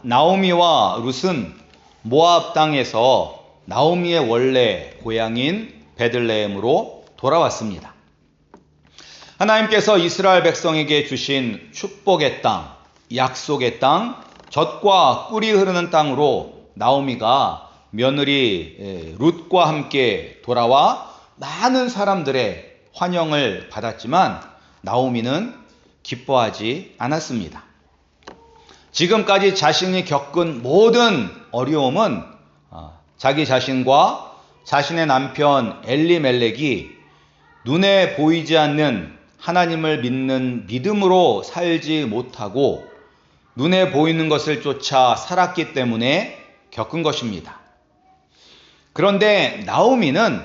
나오미와 룻은 모압 땅에서 나오미의 원래 고향인 베들레헴으로 돌아왔습니다. 하나님께서 이스라엘 백성에게 주신 축복의 땅, 약속의 땅, 젖과 꿀이 흐르는 땅으로 나오미가 며느리 룻과 함께 돌아와 많은 사람들의 환영을 받았지만 나오미는 기뻐하지 않았습니다. 지금까지 자신이 겪은 모든 어려움은 자기 자신과 자신의 남편 엘리멜렉이 눈에 보이지 않는 하나님을 믿는 믿음으로 살지 못하고 눈에 보이는 것을 쫓아 살았기 때문에 겪은 것입니다. 그런데 나오미는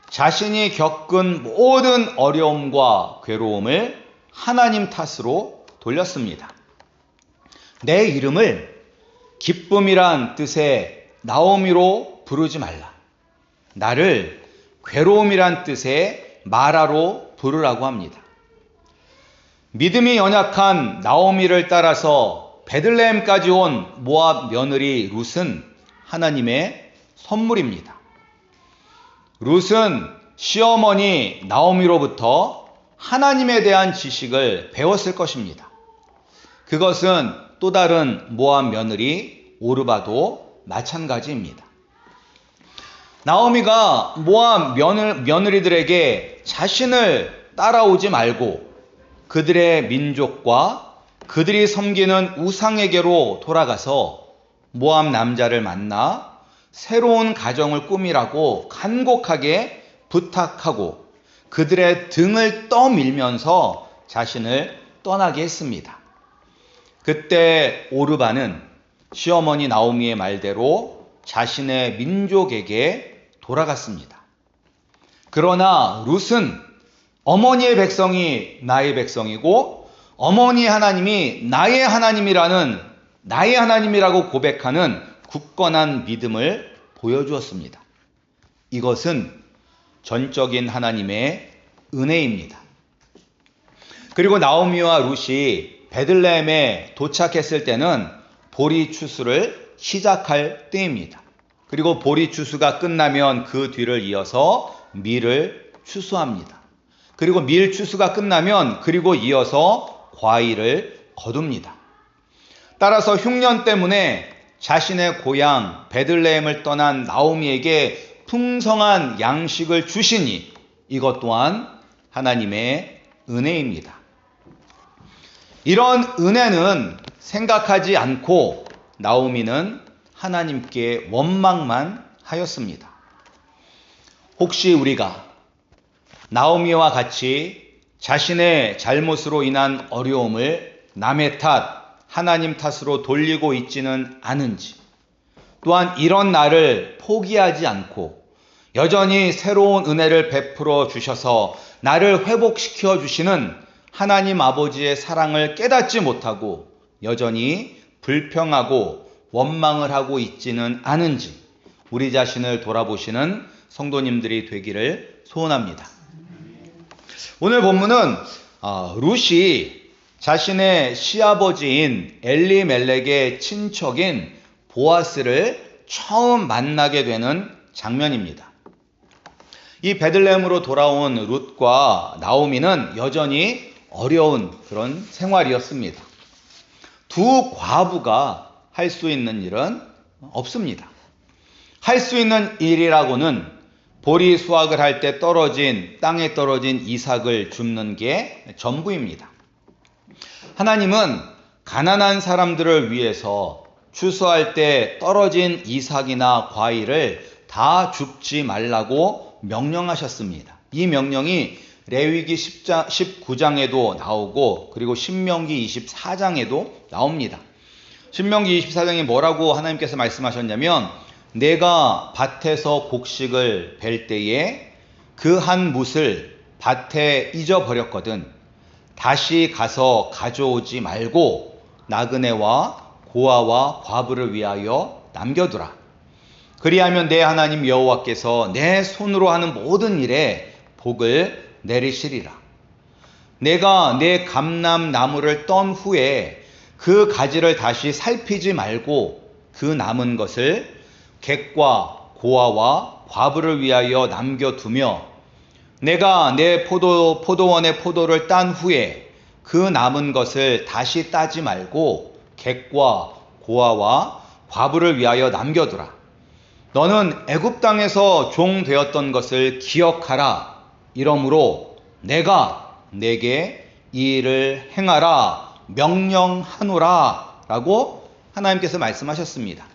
자신이 겪은 모든 어려움과 괴로움을 하나님 탓으로 돌렸습니다. 내 이름을 기쁨이란 뜻의 나오미로 부르지 말라. 나를 괴로움이란 뜻의 마라로 부르라고 합니다. 믿음이 연약한 나오미를 따라서 베들레헴까지 온 모압 며느리 룻은 하나님의 선물입니다. 룻은 시어머니 나오미로부터 하나님에 대한 지식을 배웠을 것입니다. 그것은 또 다른 모압 며느리 오르바도 마찬가지입니다. 나오미가 모압 며느리들에게 자신을 따라오지 말고 그들의 민족과 그들이 섬기는 우상에게로 돌아가서 모압 남자를 만나 새로운 가정을 꾸미라고 간곡하게 부탁하고 그들의 등을 떠밀면서 자신을 떠나게 했습니다. 그때 오르바는 시어머니 나오미의 말대로 자신의 민족에게 돌아갔습니다. 그러나 룻은 어머니의 백성이 나의 백성이고 어머니 하나님이 나의 하나님이라고 고백하는 굳건한 믿음을 보여주었습니다. 이것은 전적인 하나님의 은혜입니다. 그리고 나오미와 룻이 베들레헴에 도착했을 때는 보리 추수를 시작할 때입니다. 그리고 보리 추수가 끝나면 그 뒤를 이어서 밀을 추수합니다. 그리고 밀 추수가 끝나면 그리고 이어서 과일을 거둡니다. 따라서 흉년 때문에 자신의 고향 베들레헴을 떠난 나오미에게 풍성한 양식을 주시니 이것 또한 하나님의 은혜입니다. 이런 은혜는 생각하지 않고 나오미는 하나님께 원망만 하였습니다. 혹시 우리가 나오미와 같이 자신의 잘못으로 인한 어려움을 남의 탓, 하나님 탓으로 돌리고 있지는 않은지, 또한 이런 나를 포기하지 않고 여전히 새로운 은혜를 베풀어 주셔서 나를 회복시켜 주시는 하나님 아버지의 사랑을 깨닫지 못하고 여전히 불평하고 원망을 하고 있지는 않은지 우리 자신을 돌아보시는 성도님들이 되기를 소원합니다. 오늘 본문은 룻이 자신의 시아버지인 엘리멜렉의 친척인 보아스를 처음 만나게 되는 장면입니다. 이 베들레헴으로 돌아온 룻과 나오미는 여전히 어려운 그런 생활이었습니다. 두 과부가 할 수 있는 일은 없습니다. 할 수 있는 일이라고는 보리 수확을 할 때 땅에 떨어진 이삭을 줍는 게 전부입니다. 하나님은 가난한 사람들을 위해서 추수할 때 떨어진 이삭이나 과일을 다 줍지 말라고 명령하셨습니다. 이 명령이 레위기 19장에도 나오고 그리고 신명기 24장에도 나옵니다. 신명기 24장에 뭐라고 하나님께서 말씀하셨냐면 내가 밭에서 곡식을 벨 때에 그 한 뭇을 밭에 잊어버렸거든 다시 가서 가져오지 말고 나그네와 고아와 과부를 위하여 남겨두라. 그리하면 내 하나님 여호와께서 내 손으로 하는 모든 일에 복을 내리시리라. 내가 내 감람나무를 떤 후에 그 가지를 다시 살피지 말고 그 남은 것을 객과 고아와 과부를 위하여 남겨두며 내가 내 포도원의 포도를 딴 후에 그 남은 것을 다시 따지 말고 객과 고아와 과부를 위하여 남겨두라. 너는 애굽 땅에서 종 되었던 것을 기억하라. 이러므로 내가 내게 이 일을 행하라 명령하노라 라고 하나님께서 말씀하셨습니다.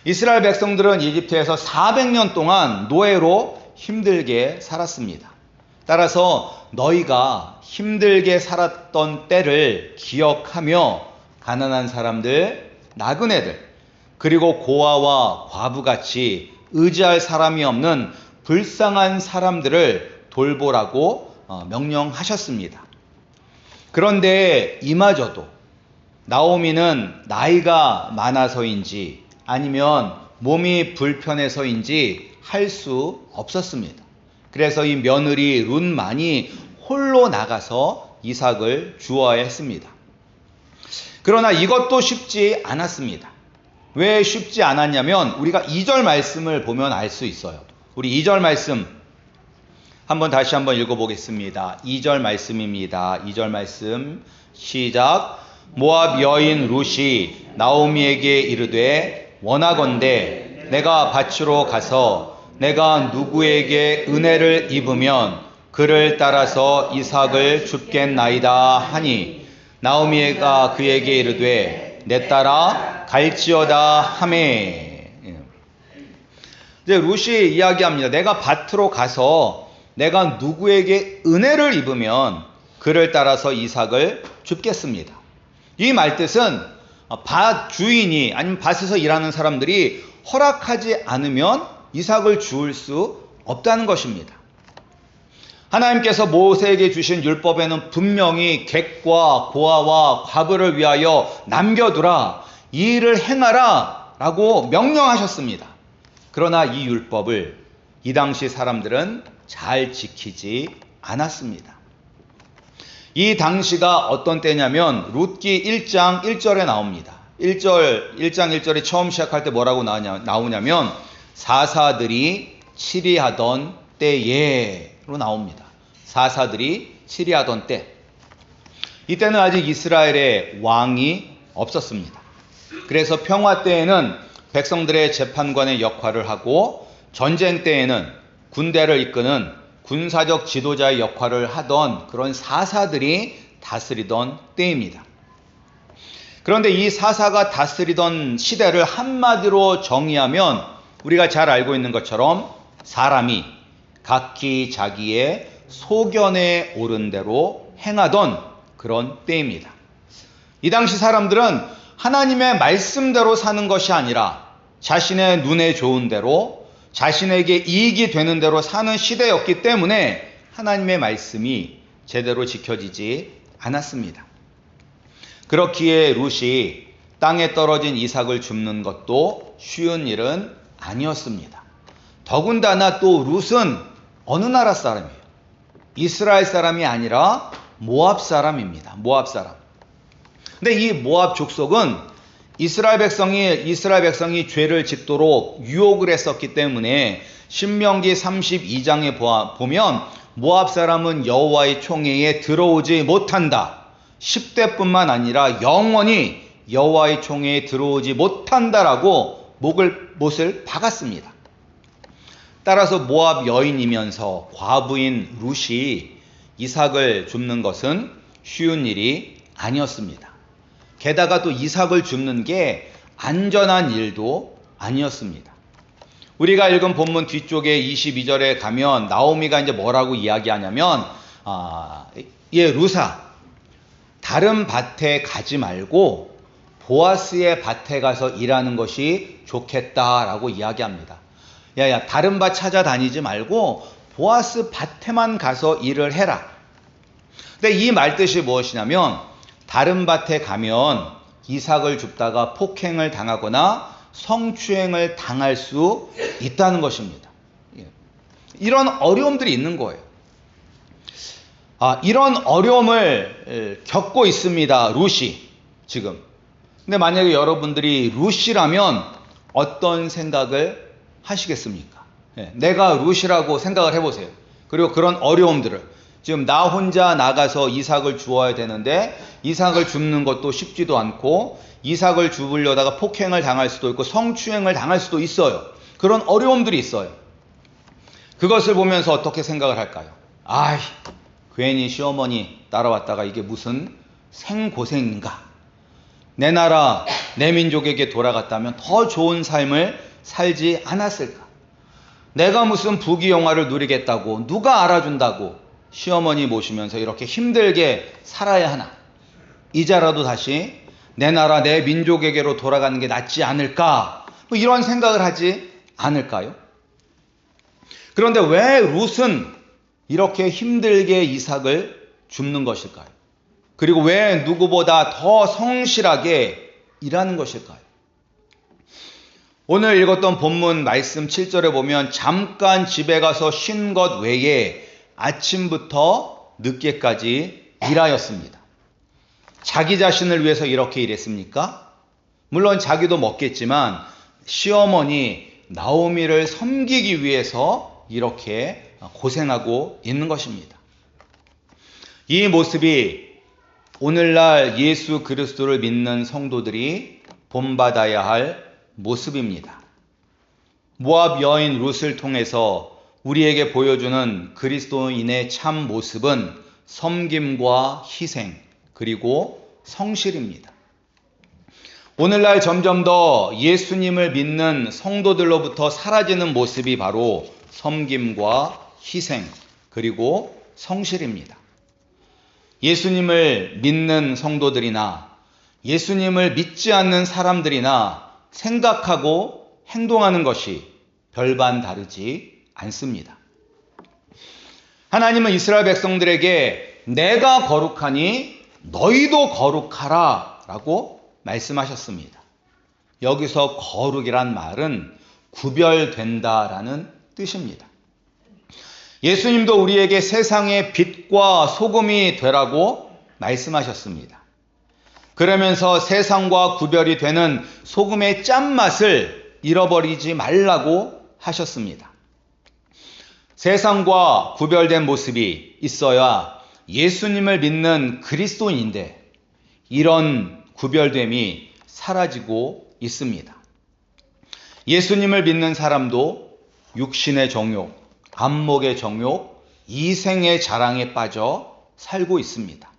이스라엘 백성들은 이집트에서 400년 동안 노예로 힘들게 살았습니다. 따라서 너희가 힘들게 살았던 때를 기억하며 가난한 사람들, 나그네들, 그리고 고아와 과부같이 의지할 사람이 없는 불쌍한 사람들을 돌보라고 명령하셨습니다. 그런데 이마저도 나오미는 나이가 많아서인지 아니면 몸이 불편해서인지 할 수 없었습니다. 그래서 이 며느리 룻만이 홀로 나가서 이삭을 주어야 했습니다. 그러나 이것도 쉽지 않았습니다. 왜 쉽지 않았냐면 우리가 2절 말씀을 보면 알 수 있어요. 우리 2절 말씀 다시 한번 읽어보겠습니다. 2절 말씀입니다. 2절 말씀 시작. 모압 여인 룻이 나오미에게 이르되 원하건대 내가 밭으로 가서 내가 누구에게 은혜를 입으면 그를 따라서 이삭을 줍겠나이다 하니 나오미가 그에게 이르되 내 따라 갈지어다 하매. 이제 룻이 이야기합니다. 내가 밭으로 가서 내가 누구에게 은혜를 입으면 그를 따라서 이삭을 줍겠습니다. 이 말뜻은 밭 주인이 아니면 밭에서 일하는 사람들이 허락하지 않으면 이삭을 주울 수 없다는 것입니다. 하나님께서 모세에게 주신 율법에는 분명히 객과 고아와 과부를 위하여 남겨두라, 이 일을 행하라 라고 명령하셨습니다. 그러나 이 율법을 이 당시 사람들은 잘 지키지 않았습니다. 이 당시가 어떤 때냐면 룻기 1장 1절에 나옵니다. 1장 1절이 처음 시작할 때 뭐라고 나오냐면 사사들이 치리하던 때에로 나옵니다. 사사들이 치리하던 때. 이때는 아직 이스라엘에 왕이 없었습니다. 그래서 평화 때에는 백성들의 재판관의 역할을 하고 전쟁 때에는 군대를 이끄는 군사적 지도자의 역할을 하던 그런 사사들이 다스리던 때입니다. 그런데 이 사사가 다스리던 시대를 한마디로 정의하면 우리가 잘 알고 있는 것처럼 사람이 각기 자기의 소견에 오른 대로 행하던 그런 때입니다. 이 당시 사람들은 하나님의 말씀대로 사는 것이 아니라 자신의 눈에 좋은 대로 자신에게 이익이 되는 대로 사는 시대였기 때문에 하나님의 말씀이 제대로 지켜지지 않았습니다. 그렇기에 룻이 땅에 떨어진 이삭을 줍는 것도 쉬운 일은 아니었습니다. 더군다나 또 룻은 어느 나라 사람이에요? 이스라엘 사람이 아니라 모압 사람입니다. 모압 사람. 근데 이 모압 족속은 이스라엘 백성이 죄를 짓도록 유혹을 했었기 때문에 신명기 32장에 보면 모압 사람은 여호와의 총회에 들어오지 못한다. 10대뿐만 아니라 영원히 여호와의 총회에 들어오지 못한다라고 못을 박았습니다. 따라서 모압 여인이면서 과부인 룻이 이삭을 줍는 것은 쉬운 일이 아니었습니다. 게다가 또 이삭을 줍는 게 안전한 일도 아니었습니다. 우리가 읽은 본문 뒤쪽에 22절에 가면 나오미가 이제 뭐라고 이야기하냐면 룻아 다른 밭에 가지 말고 보아스의 밭에 가서 일하는 것이 좋겠다라고 이야기합니다. 야야 다른 밭 찾아다니지 말고 보아스 밭에만 가서 일을 해라. 근데 이 말뜻이 무엇이냐면 다른 밭에 가면 이삭을 줍다가 폭행을 당하거나 성추행을 당할 수 있다는 것입니다. 이런 어려움들이 있는 거예요. 이런 어려움을 겪고 있습니다. 룻이. 지금. 근데 만약에 여러분들이 룻이라면 어떤 생각을 하시겠습니까? 내가 룻이라고 생각을 해보세요. 그리고 그런 어려움들을, 지금 나 혼자 나가서 이삭을 주어야 되는데 이삭을 줍는 것도 쉽지도 않고, 이삭을 주우려다가 폭행을 당할 수도 있고 성추행을 당할 수도 있어요. 그런 어려움들이 있어요. 그것을 보면서 어떻게 생각을 할까요? 아이, 괜히 시어머니 따라왔다가 이게 무슨 생고생인가? 내 나라, 내 민족에게 돌아갔다면 더 좋은 삶을 살지 않았을까? 내가 무슨 부귀영화를 누리겠다고, 누가 알아준다고 시어머니 모시면서 이렇게 힘들게 살아야 하나? 이제라도 다시 내 나라, 내 민족에게로 돌아가는 게 낫지 않을까? 뭐 이런 생각을 하지 않을까요? 그런데 왜 룻은 이렇게 힘들게 이삭을 줍는 것일까요? 그리고 왜 누구보다 더 성실하게 일하는 것일까요? 오늘 읽었던 본문 말씀 7절에 보면 잠깐 집에 가서 쉰 것 외에 아침부터 늦게까지 일하였습니다. 자기 자신을 위해서 이렇게 일했습니까? 물론 자기도 먹겠지만 시어머니 나오미를 섬기기 위해서 이렇게 고생하고 있는 것입니다. 이 모습이 오늘날 예수 그리스도를 믿는 성도들이 본받아야 할 모습입니다. 모압 여인 룻을 통해서 우리에게 보여주는 그리스도인의 참 모습은 섬김과 희생, 그리고 성실입니다. 오늘날 점점 더 예수님을 믿는 성도들로부터 사라지는 모습이 바로 섬김과 희생, 그리고 성실입니다. 예수님을 믿는 성도들이나 예수님을 믿지 않는 사람들이나 생각하고 행동하는 것이 별반 다르지 않습니다. 하나님은 이스라엘 백성들에게 내가 거룩하니 너희도 거룩하라 라고 말씀하셨습니다. 여기서 거룩이란 말은 구별된다라는 뜻입니다. 예수님도 우리에게 세상의 빛과 소금이 되라고 말씀하셨습니다. 그러면서 세상과 구별이 되는 소금의 짠맛을 잃어버리지 말라고 하셨습니다. 세상과 구별된 모습이 있어야 예수님을 믿는 그리스도인인데 이런 구별됨이 사라지고 있습니다. 예수님을 믿는 사람도 육신의 정욕, 안목의 정욕, 이생의 자랑에 빠져 살고 있습니다.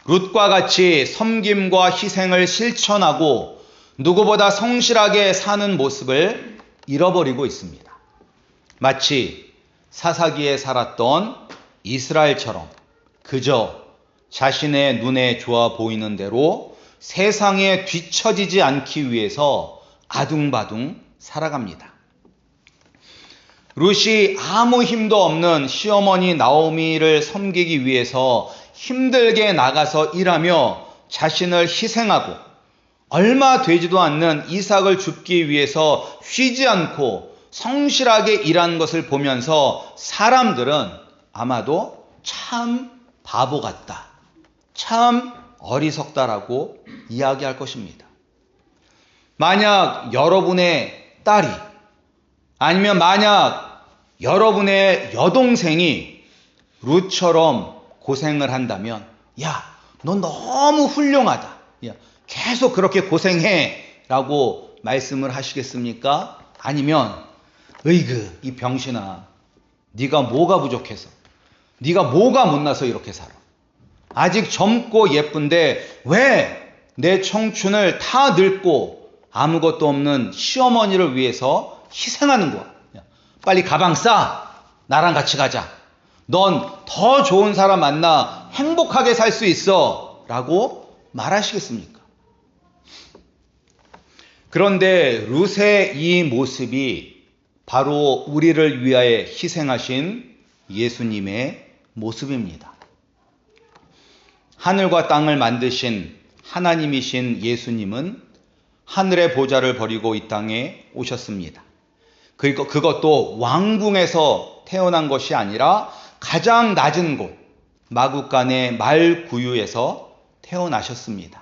룻과 같이 섬김과 희생을 실천하고 누구보다 성실하게 사는 모습을 잃어버리고 있습니다. 마치 사사기에 살았던 이스라엘처럼 그저 자신의 눈에 좋아 보이는 대로 세상에 뒤처지지 않기 위해서 아둥바둥 살아갑니다. 룻이 아무 힘도 없는 시어머니 나오미를 섬기기 위해서 힘들게 나가서 일하며 자신을 희생하고 얼마 되지도 않는 이삭을 줍기 위해서 쉬지 않고 성실하게 일한 것을 보면서 사람들은 아마도 참 바보 같다, 참 어리석다라고 이야기할 것입니다. 만약 여러분의 딸이 아니면 만약 여러분의 여동생이 룻처럼 고생을 한다면 야, 너 너무 훌륭하다, 야, 계속 그렇게 고생해 라고 말씀을 하시겠습니까? 아니면 으이그 이 병신아, 네가 뭐가 부족해서, 네가 뭐가 못나서 이렇게 살아, 아직 젊고 예쁜데 왜 내 청춘을 다 늙고 아무것도 없는 시어머니를 위해서 희생하는 거야. 빨리 가방 싸, 나랑 같이 가자, 넌 더 좋은 사람 만나 행복하게 살 수 있어 라고 말하시겠습니까? 그런데 룻의 이 모습이 바로 우리를 위하여 희생하신 예수님의 모습입니다. 하늘과 땅을 만드신 하나님이신 예수님은 하늘의 보좌를 버리고 이 땅에 오셨습니다. 그것도 왕궁에서 태어난 것이 아니라 가장 낮은 곳, 마구간의 말구유에서 태어나셨습니다.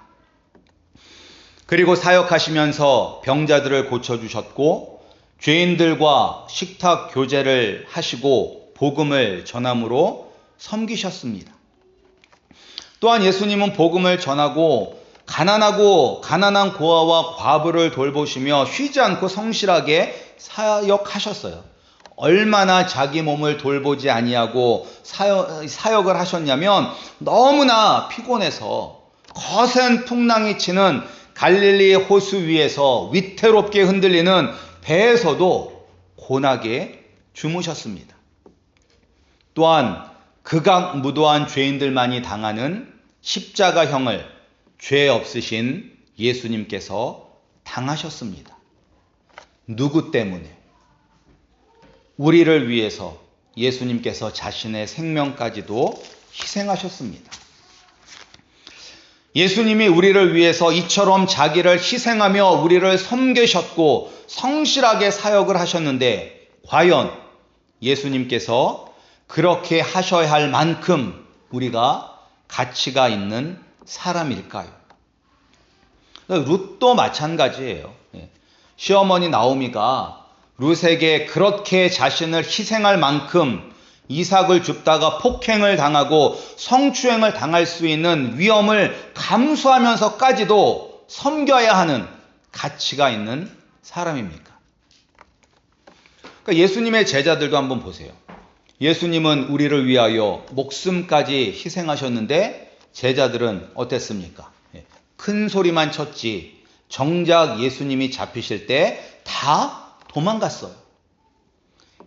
그리고 사역하시면서 병자들을 고쳐주셨고 죄인들과 식탁 교제를 하시고 복음을 전함으로 섬기셨습니다. 또한 예수님은 복음을 전하고 가난한 고아와 과부를 돌보시며 쉬지 않고 성실하게 사역하셨어요. 얼마나 자기 몸을 돌보지 아니하고 사역을 하셨냐면 너무나 피곤해서 거센 풍랑이 치는 갈릴리 호수 위에서 위태롭게 흔들리는 배에서도 고나게 주무셨습니다. 또한 극악무도한 죄인들만이 당하는 십자가형을 죄 없으신 예수님께서 당하셨습니다. 누구 때문에? 우리를 위해서 예수님께서 자신의 생명까지도 희생하셨습니다. 예수님이 우리를 위해서 이처럼 자기를 희생하며 우리를 섬기셨고 성실하게 사역을 하셨는데 과연 예수님께서 그렇게 하셔야 할 만큼 우리가 가치가 있는 사람일까요? 룻도 마찬가지예요. 시어머니 나오미가 룻에게 그렇게 자신을 희생할 만큼 이삭을 줍다가 폭행을 당하고 성추행을 당할 수 있는 위험을 감수하면서까지도 섬겨야 하는 가치가 있는 사람입니까? 그러니까 예수님의 제자들도 한번 보세요. 예수님은 우리를 위하여 목숨까지 희생하셨는데 제자들은 어땠습니까? 큰 소리만 쳤지 정작 예수님이 잡히실 때 다 도망갔어요.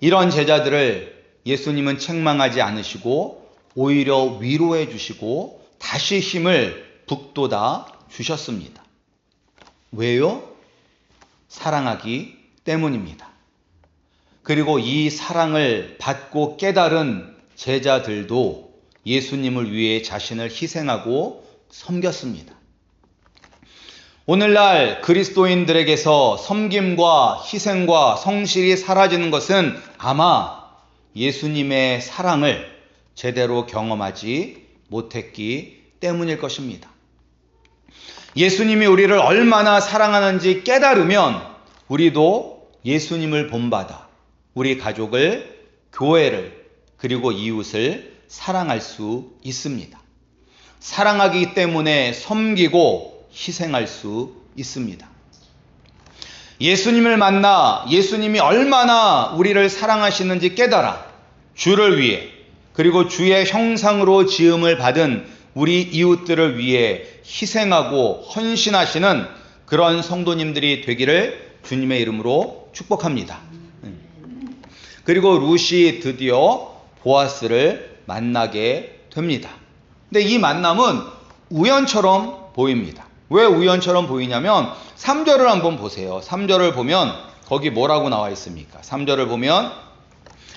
이런 제자들을 예수님은 책망하지 않으시고 오히려 위로해 주시고 다시 힘을 북돋아 주셨습니다. 왜요? 사랑하기 때문입니다. 그리고 이 사랑을 받고 깨달은 제자들도 예수님을 위해 자신을 희생하고 섬겼습니다. 오늘날 그리스도인들에게서 섬김과 희생과 성실이 사라지는 것은 아마 예수님의 사랑을 제대로 경험하지 못했기 때문일 것입니다. 예수님이 우리를 얼마나 사랑하는지 깨달으면 우리도 예수님을 본받아 우리 가족을, 교회를, 그리고 이웃을 사랑할 수 있습니다. 사랑하기 때문에 섬기고 희생할 수 있습니다. 예수님을 만나 예수님이 얼마나 우리를 사랑하시는지 깨달아 주를 위해 그리고 주의 형상으로 지음을 받은 우리 이웃들을 위해 희생하고 헌신하시는 그런 성도님들이 되기를 주님의 이름으로 축복합니다. 그리고 룻이 드디어 보아스를 만나게 됩니다. 근데 이 만남은 우연처럼 보입니다. 왜 우연처럼 보이냐면 3절을 한번 보세요. 3절을 보면 거기 뭐라고 나와 있습니까? 3절을 보면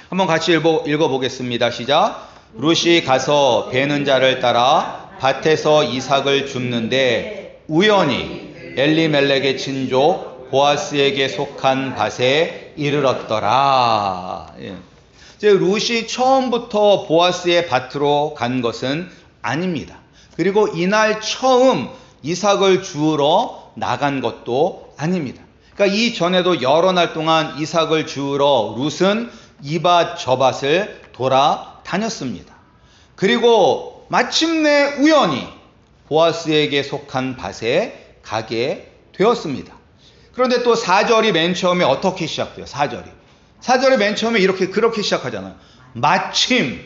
한번 같이 읽어보겠습니다. 시작. 룻이 가서 베는 자를 따라 밭에서 이삭을 줍는데 우연히 엘리멜렉의 친족 보아스에게 속한 밭에 이르렀더라. 이제 룻이 처음부터 보아스의 밭으로 간 것은 아닙니다. 그리고 이날 처음 이삭을 주우러 나간 것도 아닙니다. 그러니까 이 전에도 여러 날 동안 이삭을 주우러 룻은 이 밭 저 밭을 돌아다녔습니다. 그리고 마침내 우연히 보아스에게 속한 밭에 가게 되었습니다. 그런데 또 4절이 맨 처음에 어떻게 시작돼요? 4절이 맨 처음에 그렇게 시작하잖아요. 마침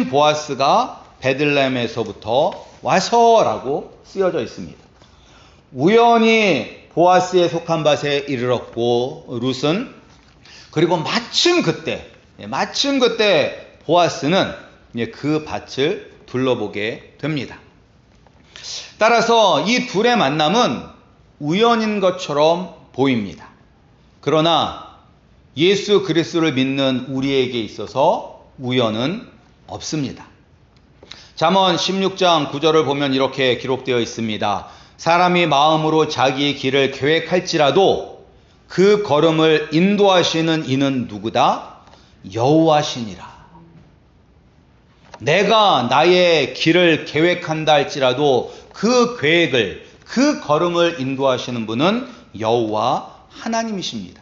보아스가 베들레헴에서부터 와서라고 쓰여져 있습니다. 우연히 보아스에 속한 밭에 이르렀고 룻은 그리고 마침 그때 보아스는 그 밭을 둘러보게 됩니다. 따라서 이 둘의 만남은 우연인 것처럼 보입니다. 그러나 예수 그리스도를 믿는 우리에게 있어서 우연은 없습니다. 잠언 16장 9절을 보면 이렇게 기록되어 있습니다. 사람이 마음으로 자기의 길을 계획할지라도 그 걸음을 인도하시는 이는 누구다? 여호와시니라. 내가 나의 길을 계획한다 할지라도 그 계획을, 그 걸음을 인도하시는 분은 여호와 하나님이십니다.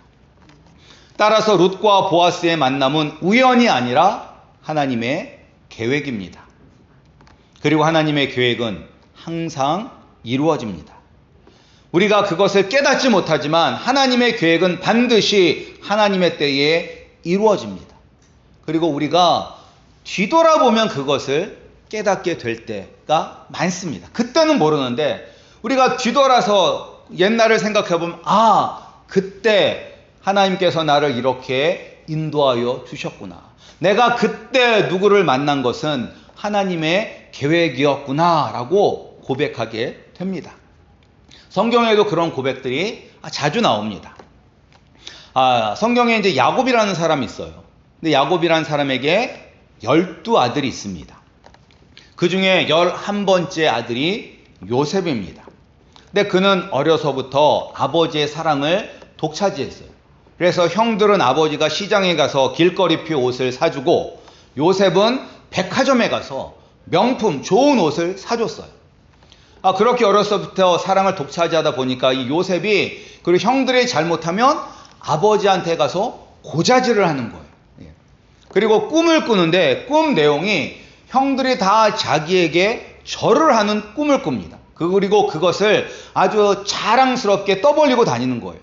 따라서 룻과 보아스의 만남은 우연이 아니라 하나님의 계획입니다. 그리고 하나님의 계획은 항상 이루어집니다. 우리가 그것을 깨닫지 못하지만 하나님의 계획은 반드시 하나님의 때에 이루어집니다. 그리고 우리가 뒤돌아보면 그것을 깨닫게 될 때가 많습니다. 그때는 모르는데 우리가 뒤돌아서 옛날을 생각해보면 그때 하나님께서 나를 이렇게 인도하여 주셨구나. 내가 그때 누구를 만난 것은 하나님의 계획이었구나 라고 고백하게 됩니다. 성경에도 그런 고백들이 자주 나옵니다. 성경에 이제 야곱이라는 사람이 있어요. 근데 야곱이라는 사람에게 12아들이 있습니다. 그 중에 11번째 아들이 요셉입니다. 근데 그는 어려서부터 아버지의 사랑을 독차지했어요. 그래서 형들은 아버지가 시장에 가서 길거리피 옷을 사주고 요셉은 백화점에 가서 명품 좋은 옷을 사줬어요. 그렇게 어려서부터 사랑을 독차지하다 보니까 이 요셉이 그리고 형들이 잘못하면 아버지한테 가서 고자질을 하는 거예요. 그리고 꿈을 꾸는데 꿈 내용이 형들이 다 자기에게 절을 하는 꿈을 꿉니다. 그리고 그것을 아주 자랑스럽게 떠벌리고 다니는 거예요.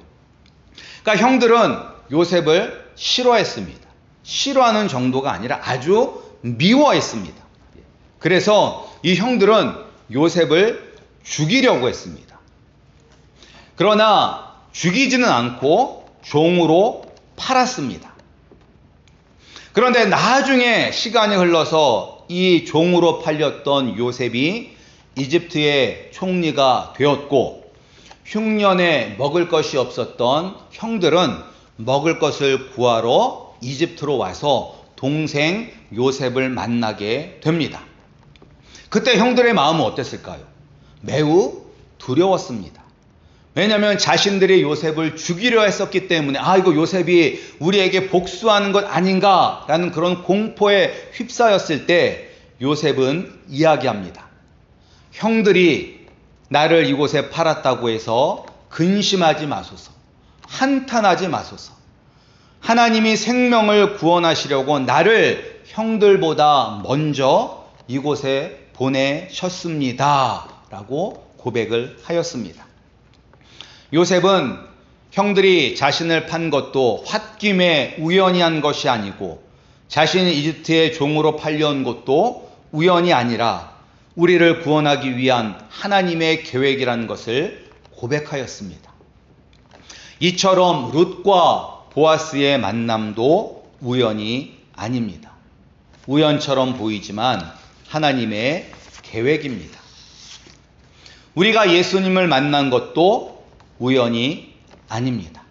그러니까 형들은 요셉을 싫어했습니다. 싫어하는 정도가 아니라 아주 미워했습니다. 그래서 이 형들은 요셉을 죽이려고 했습니다. 그러나 죽이지는 않고 종으로 팔았습니다. 그런데 나중에 시간이 흘러서 이 종으로 팔렸던 요셉이 이집트의 총리가 되었고 흉년에 먹을 것이 없었던 형들은 먹을 것을 구하러 이집트로 와서 동생 요셉을 만나게 됩니다. 그때 형들의 마음은 어땠을까요? 매우 두려웠습니다. 왜냐하면 자신들이 요셉을 죽이려 했었기 때문에 이거 요셉이 우리에게 복수하는 것 아닌가라는 그런 공포에 휩싸였을 때 요셉은 이야기합니다. 형들이 나를 이곳에 팔았다고 해서 근심하지 마소서. 한탄하지 마소서. 하나님이 생명을 구원하시려고 나를 형들보다 먼저 이곳에 보내셨습니다. 라고 고백을 하였습니다. 요셉은 형들이 자신을 판 것도 홧김에 우연히 한 것이 아니고 자신이 이집트의 종으로 팔려온 것도 우연이 아니라 우리를 구원하기 위한 하나님의 계획이라는 것을 고백하였습니다. 이처럼 룻과 보아스의 만남도 우연이 아닙니다. 우연처럼 보이지만 하나님의 계획입니다. 우리가 예수님을 만난 것도 우연이 아닙니다.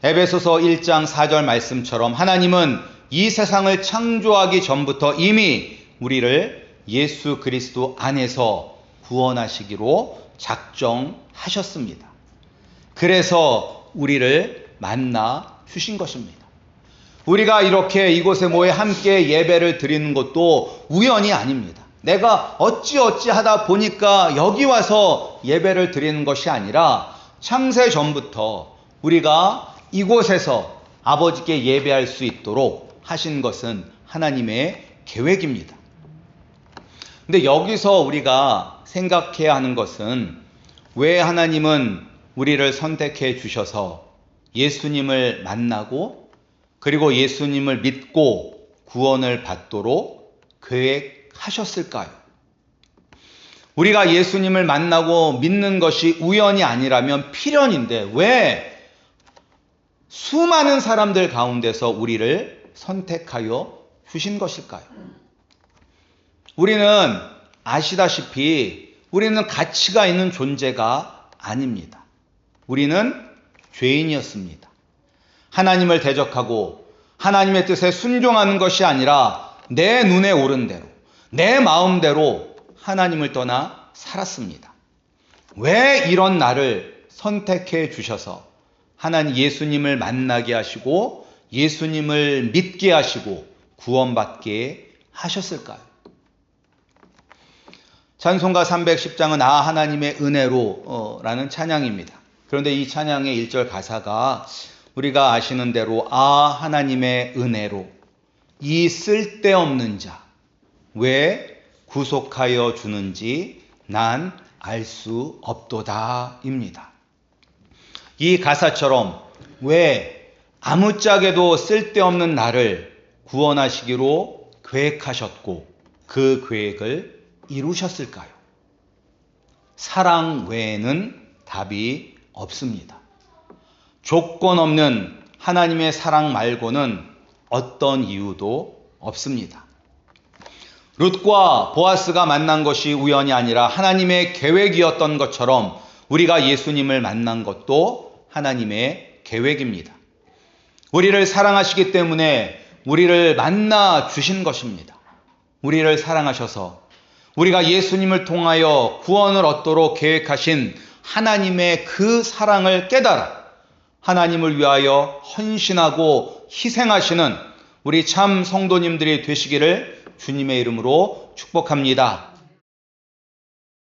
에베소서 1장 4절 말씀처럼 하나님은 이 세상을 창조하기 전부터 이미 우리를 예수 그리스도 안에서 구원하시기로 작정하셨습니다. 그래서 우리를 만나 주신 것입니다. 우리가 이렇게 이곳에 모여 함께 예배를 드리는 것도 우연이 아닙니다. 내가 어찌어찌 하다 보니까 여기 와서 예배를 드리는 것이 아니라 창세 전부터 우리가 이곳에서 아버지께 예배할 수 있도록 하신 것은 하나님의 계획입니다. 근데 여기서 우리가 생각해야 하는 것은 왜 하나님은 우리를 선택해 주셔서 예수님을 만나고 그리고 예수님을 믿고 구원을 받도록 계획하셨을까요? 우리가 예수님을 만나고 믿는 것이 우연이 아니라면 필연인데 왜 수많은 사람들 가운데서 우리를 선택하여 주신 것일까요? 우리는 아시다시피 우리는 가치가 있는 존재가 아닙니다. 우리는 죄인이었습니다. 하나님을 대적하고 하나님의 뜻에 순종하는 것이 아니라 내 눈에 오른 대로 내 마음대로 하나님을 떠나 살았습니다. 왜 이런 나를 선택해 주셔서 하나님 예수님을 만나게 하시고 예수님을 믿게 하시고 구원받게 하셨을까요? 찬송가 310장은 아 하나님의 은혜로 라는 찬양입니다. 그런데 이 찬양의 1절 가사가 우리가 아시는 대로 아 하나님의 은혜로 이 쓸데없는 자 왜 구속하여 주는지 난 알 수 없도다 입니다. 이 가사처럼 왜 아무짝에도 쓸데없는 나를 구원하시기로 계획하셨고 그 계획을 이루셨을까요? 사랑 외에는 답이 없습니다. 조건 없는 하나님의 사랑 말고는 어떤 이유도 없습니다. 룻과 보아스가 만난 것이 우연이 아니라 하나님의 계획이었던 것처럼 우리가 예수님을 만난 것도 하나님의 계획입니다. 우리를 사랑하시기 때문에 우리를 만나 주신 것입니다. 우리를 사랑하셔서 우리가 예수님을 통하여 구원을 얻도록 계획하신 하나님의 그 사랑을 깨달아 하나님을 위하여 헌신하고 희생하시는 우리 참 성도님들이 되시기를 주님의 이름으로 축복합니다.